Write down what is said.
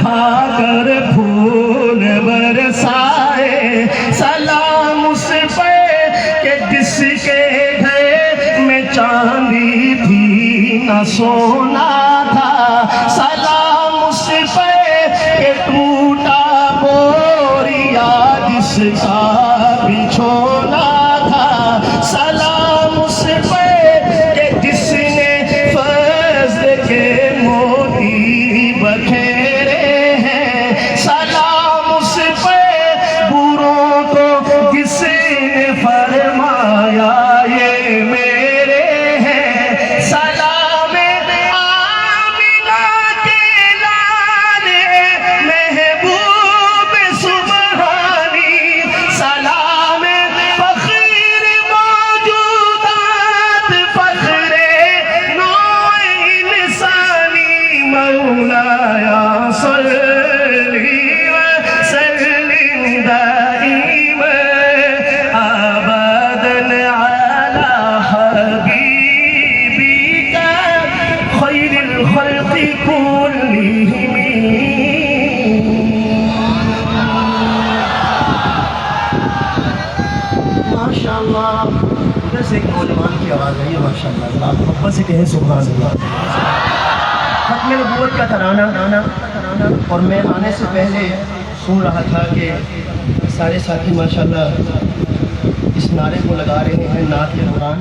کھا کر پھول برسائے، سلام اس پہ کہ جس کے گھر میں چاندی تھی نہ سونا تھا، سلام اس پہ کہ ٹوٹا بوریا جس کا بچھونا تھا، سلام اس پہ کہ جس نے فضل کے موتی بکھیرے ہیں، سلام اس پہ بروں کو جس نے فرمایا یہ میرے ہیں، سلام آمنہ کے لال محبوب سبحانی، سلام فخر موجودات فخر نوع انسانی، مولایا صلی وسلم دائما ابدا علی حبیبک خیر الخلق کلہم۔ ماشاءاللہ، ادھر سے ایک نوجوان کی آواز آئی ہے، ماشاءاللہ، آپ محبت سے کہیں سبحان اللہ۔ ختم نبوت کا ترانہ، اور میں آنے سے پہلے سن رہا تھا کہ سارے ساتھی ماشاءاللہ اس نعرے کو لگا رہے ہیں نعت کے دوران۔